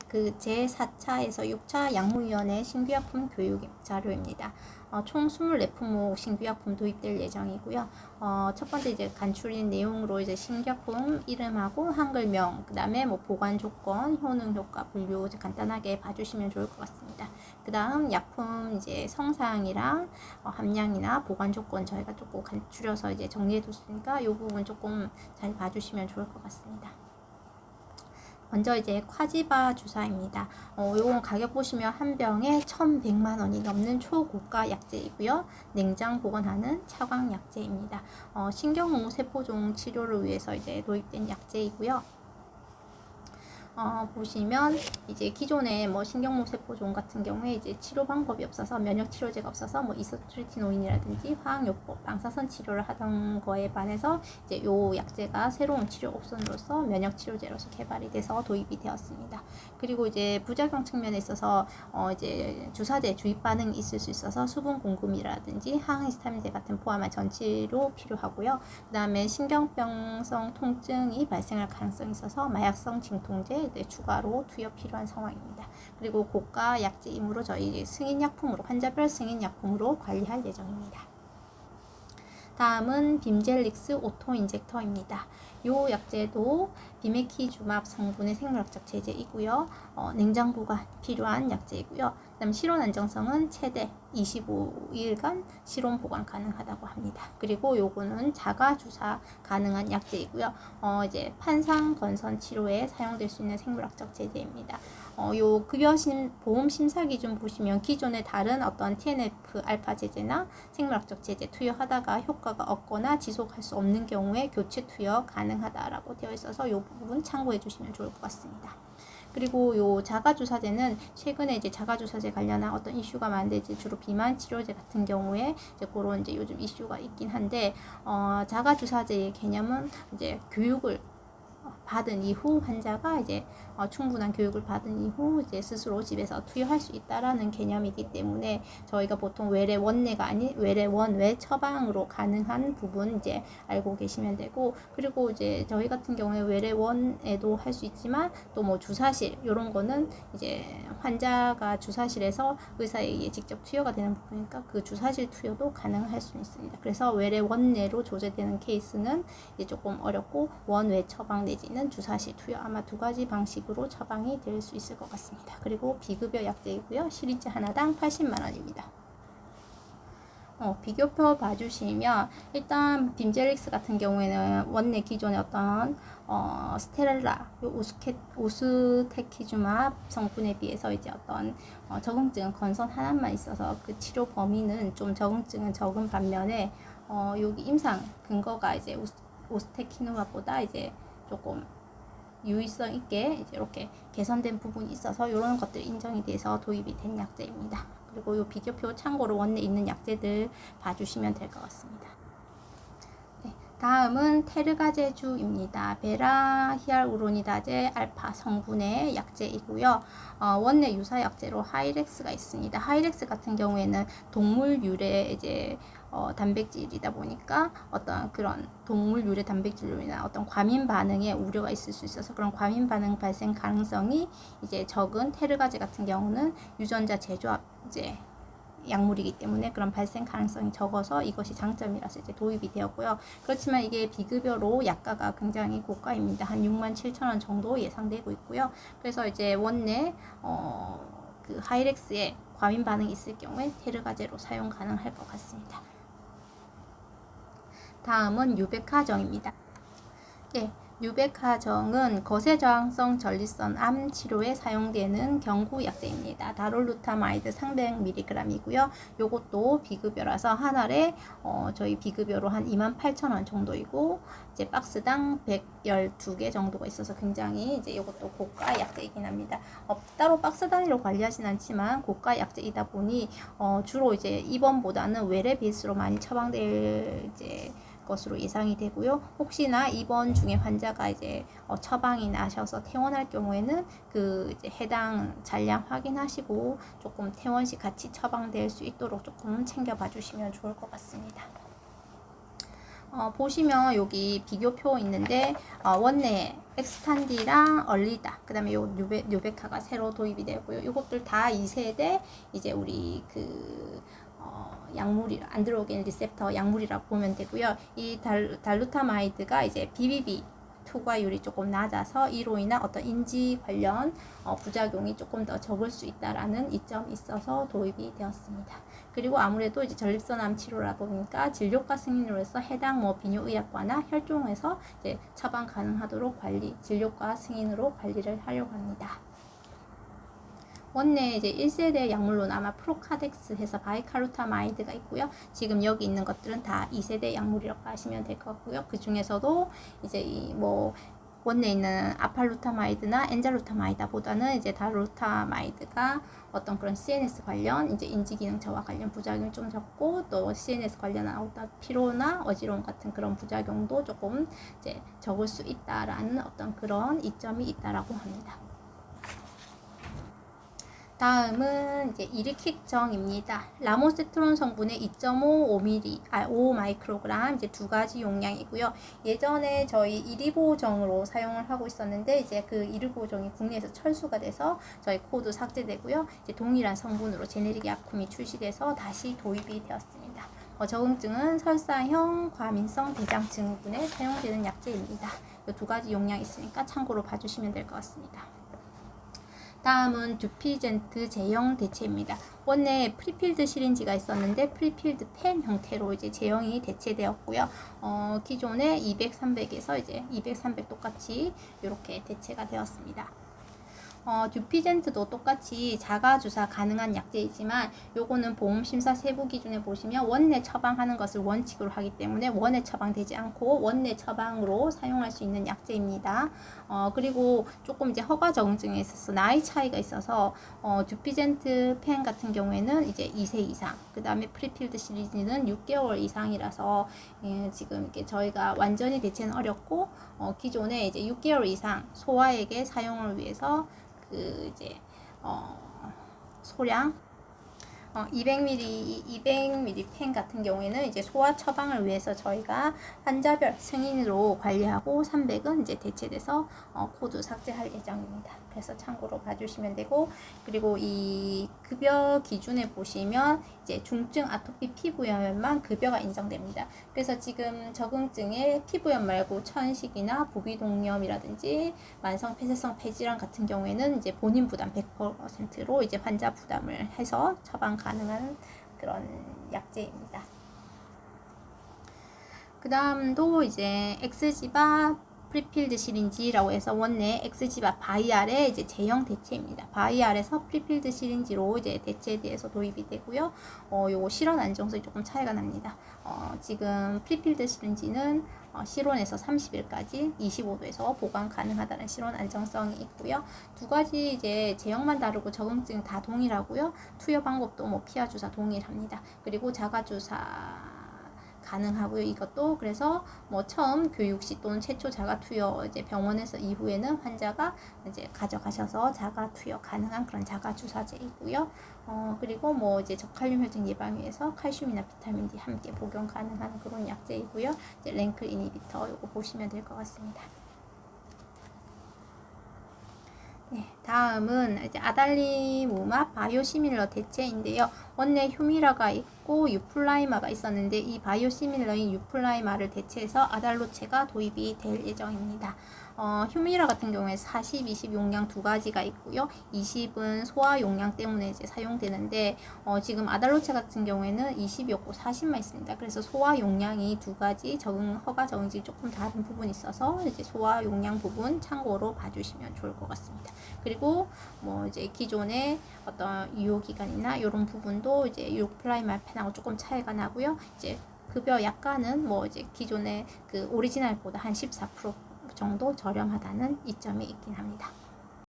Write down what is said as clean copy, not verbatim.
그 제4차에서 6차 약물위원회 신규약품 교육 자료입니다. 총 24품목 신규약품 도입될 예정이고요. 첫 번째 이제 간추린 내용으로 이제 신규약품 이름하고 한글명, 그 다음에 뭐 보관 조건, 효능 효과 분류 이제 간단하게 봐주시면 좋을 것 같습니다. 그 다음 약품 이제 성상이랑 함량이나 보관 조건 저희가 조금 간추려서 이제 정리해 뒀으니까 이 부분 조금 잘 봐주시면 좋을 것 같습니다. 먼저 이제 콰지바 주사입니다. 요건 가격 보시면 한 병에 1,100만 원이 넘는 초고가 약제이고요. 냉장 보관하는 차광 약제입니다. 신경후 세포종 치료를 위해서 이제 도입된 약제이고요. 보시면 이제 기존에 뭐 신경모 세포종 같은 경우에 이제 치료 방법이 없어서 면역 치료제가 없어서 뭐 이소트리티노인이라든지 화학요법, 방사선 치료를 하던 거에 반해서 이제 요 약제가 새로운 치료 옵션으로서 면역 치료제로서 개발이 돼서 도입이 되었습니다. 그리고 이제 부작용 측면에 있어서 이제 주사제 주입 반응이 있을 수 있어서 수분 공급이라든지 항히스타민제 같은 포함한 전치료 필요하고요. 그다음에 신경병성 통증이 발생할 가능성이 있어서 마약성 진통제 추가로 투여 필요한 상황입니다. 그리고 고가 약제이므로 저희 승인약품으로 환자별 승인약품으로 관리할 예정입니다. 다음은 빔젤릭스 오토인젝터입니다. 이 약제도 비메키주맙 성분의 생물학적 제제이고요. 냉장 보관 필요한 약제이고요. 그다음 실온 안정성은 최대 25일간 실온 보관 가능하다고 합니다. 그리고 요거는 자가 주사 가능한 약제이고요. 이제 판상 건선 치료에 사용될 수 있는 생물학적 제제입니다. 요 급여 보험 심사 기준 보시면 기존의 다른 어떤 TNF 알파 제제나 생물학적 제제 투여하다가 효과가 없거나 지속할 수 없는 경우에 교체 투여 가능하다라고 되어 있어서 이 부분 참고해 주시면 좋을 것 같습니다. 그리고 요 자가주사제는 최근에 이제 자가주사제 관련한 어떤 이슈가 많은데 이제 주로 비만 치료제 같은 경우에 이제 그런 이제 요즘 이슈가 있긴 한데 자가주사제의 개념은 이제 교육을 받은 이후 환자가 이제 충분한 교육을 받은 이후 이제 스스로 집에서 투여할 수 있다라는 개념이기 때문에 저희가 보통 외래 원내가 아닌 외래 원외 처방으로 가능한 부분 이제 알고 계시면 되고, 그리고 이제 저희 같은 경우에 외래 원에도 할 수 있지만 또 뭐 주사실 이런 거는 이제 환자가 주사실에서 의사에 의해 직접 투여가 되는 부분이니까 그 주사실 투여도 가능할 수 있습니다. 그래서 외래 원내로 조제되는 케이스는 이제 조금 어렵고 원외 처방 내지는 주사실 투여 아마 두 가지 방식으로 처방이 될 수 있을 것 같습니다. 그리고 비급여 약제이고요. 시리즈 하나당 80만 원입니다. 비교표 봐주시면 일단 빔젤릭스 같은 경우에는 원내 기존의 어떤 스테렐라, 오스테키주맙 성분에 비해서 이제 어떤 적응증 건선 하나만 있어서 그 치료 범위는 좀 적응증은 적은 반면에 여기 임상 근거가 이제 오스테키누맙보다 이제 조금 유의성 있게 이제 이렇게 개선된 부분이 있어서 이런 것들이 인정이 돼서 도입이 된 약제입니다. 그리고 이 비교표 참고로 원내에 있는 약제들 봐주시면 될 것 같습니다. 네, 다음은 테르가제주입니다. 베라 히알우로니다제 알파 성분의 약제이고요. 원내 유사 약제로 하이렉스가 있습니다. 하이렉스 같은 경우에는 동물 유래 이제 단백질이다 보니까 어떤 그런 동물 유래 단백질로 인한 어떤 과민 반응에 우려가 있을 수 있어서 그런 과민 반응 발생 가능성이 이제 적은 테르가제 같은 경우는 유전자 재조합 이제 약물이기 때문에 그런 발생 가능성이 적어서 이것이 장점이라서 이제 도입이 되었고요. 그렇지만 이게 비급여로 약가가 굉장히 고가입니다. 한 67,000원 정도 예상되고 있고요. 그래서 이제 원내 그 하이렉스에 과민 반응이 있을 경우에 테르가제로 사용 가능할 것 같습니다. 다음은 유백하정입니다. 예, 유백하정은 거세저항성 전립선 암 치료에 사용되는 경구 약제입니다. 다롤루타마이드 300mg이고요. 요것도 비급여라서 한 알에 저희 비급여로 한 28,000원 정도이고 이제 박스당 112개 정도가 있어서 굉장히 이제 요것도 고가 약제이긴 합니다. 따로 박스 단위로 관리하진 않지만 고가 약제이다 보니 주로 이제 입원보다는 외래 베이스로 많이 처방될 이제 것으로 예상이 되고요. 혹시나 입원 중에 환자가 이제 처방이 나셔서 퇴원할 경우에는 그 이제 해당 잔량 확인하시고 조금 퇴원 시 같이 처방될 수 있도록 조금 챙겨봐 주시면 좋을 것 같습니다. 보시면 여기 비교표 있는데 원내 엑스탄디랑 얼리다, 그 다음에 요 뉴베카가 새로 도입이 되고요. 이것들 다 2세대 이제 우리 약물이 안드로겐 리셉터 약물이라고 보면 되고요. 이 달루타마이드가 이제 BBB 투과율이 조금 낮아서 이로 인한 어떤 인지 관련 부작용이 조금 더 적을 수 있다라는 이점이 있어서 도입이 되었습니다. 그리고 아무래도 이제 전립선암 치료라 보니까 진료과 승인으로 해서 해당 비뇨의학과나 혈종에서 이제 처방 가능하도록 진료과 승인으로 관리를 하려고 합니다. 원내 이제 1세대 약물로는 아마 프로카덱스 해서 바이칼루타마이드가 있고요. 지금 여기 있는 것들은 다 2세대 약물이라고 하시면 될 것 같고요. 그 중에서도 이제 원내 있는 아팔루타마이드나 엔자루타마이드보다는 이제 달루타마이드가 어떤 그런 CNS 관련 이제 인지기능 저하 관련 부작용이 좀 적고, 또 CNS 관련한 어떤 피로나 어지러움 같은 그런 부작용도 조금 이제 적을 수 있다라는 어떤 그런 이점이 있다라고 합니다. 다음은 이제 이르킥정입니다. 라모세트론 성분의 2.5 마이크로그램 이제 두 가지 용량이고요. 예전에 저희 이리보정으로 사용을 하고 있었는데 이제 그 이리보정이 국내에서 철수가 돼서 저희 코드 삭제되고요. 이제 동일한 성분으로 제네릭 약품이 출시돼서 다시 도입이 되었습니다. 적응증은 설사형 과민성 대장 증후군에 사용되는 약제입니다. 이 두 가지 용량이 있으니까 참고로 봐주시면 될 것 같습니다. 다음은 듀피젠트 제형 대체입니다. 원래 프리필드 시린지가 있었는데 프리필드 펜 형태로 이제 제형이 대체되었고요. 기존에 200, 300에서 이제 200, 300 똑같이 이렇게 대체가 되었습니다. 듀피젠트도 똑같이 자가주사 가능한 약제이지만 요거는 보험심사 세부 기준에 보시면 원내 처방하는 것을 원칙으로 하기 때문에 원내 처방되지 않고 원내 처방으로 사용할 수 있는 약제입니다. 그리고 조금 이제 허가 적응증에 있어서 나이 차이가 있어서 듀피젠트 펜 같은 경우에는 이제 2세 이상, 그 다음에 프리필드 시리즈는 6개월 이상이라서 지금 이렇게 저희가 완전히 대체는 어렵고 기존에 이제 6개월 이상 소아에게 사용을 위해서 이제 소량 200ml 펜 같은 경우에는 이제 소아 처방을 위해서 저희가 환자별 승인으로 관리하고 300은 이제 대체돼서 코드 삭제할 예정입니다. 그래서 참고로 봐주시면 되고, 그리고 이 급여 기준에 보시면 이제 중증 아토피 피부염만 급여가 인정됩니다. 그래서 지금 적응증에 피부염 말고 천식이나 부비동염이라든지 만성 폐쇄성 폐질환 같은 경우에는 이제 본인 부담 100%로 이제 환자 부담을 해서 처방 가능한 그런 약제입니다. 그 다음도 이제 엑스지바 프리필드 시린지라고 해서 원내 엑스지바 바이알의 이제 제형 대체입니다. 바이알에서 프리필드 시린지로 이제 대체돼서 도입이 되고요. 요거 실온 안정성이 조금 차이가 납니다. 지금 프리필드 시린지는 실온에서 30일까지 25도에서 보관 가능하다는 실온 안정성이 있고요. 두 가지 이제 제형만 다르고 적응증 다 동일하고요. 투여 방법도 피하 주사 동일합니다. 그리고 자가 주사 가능하고요. 이것도 그래서 처음 교육시 또는 최초 자가 투여 이제 병원에서 이후에는 환자가 이제 가져가셔서 자가 투여 가능한 그런 자가 주사제이고요. 그리고 이제 저칼륨 혈증 예방 위해서 칼슘이나 비타민 D 함께 복용 가능한 그런 약제이고요. 이제 랭클 이니비터 요거 보시면 될 것 같습니다. 네, 다음은 이제 아달리무맙 바이오시밀러 대체인데요. 원래 휴미라가 있고 유플라이마가 있었는데 이 바이오시밀러인 유플라이마를 대체해서 아달로체가 도입이 될 예정입니다. 휴미라 같은 경우에 40, 20 용량 두 가지가 있고요. 20은 소아 용량 때문에 이제 사용되는데 지금 아달로체 같은 경우에는 20이 없고 40만 있습니다. 그래서 소아 용량이 두 가지 허가 적응질이 조금 다른 부분이 있어서 이제 소아 용량 부분 참고로 봐주시면 좋을 것 같습니다. 그리고 이제 기존의 어떤 유효 기간이나 이런 부분도 이제 유플라이마 펜하고 조금 차이가 나고요. 이제 급여 약간은 이제 기존의 그 오리지널보다 한 14% 정도 저렴하다는 이점이 있긴 합니다.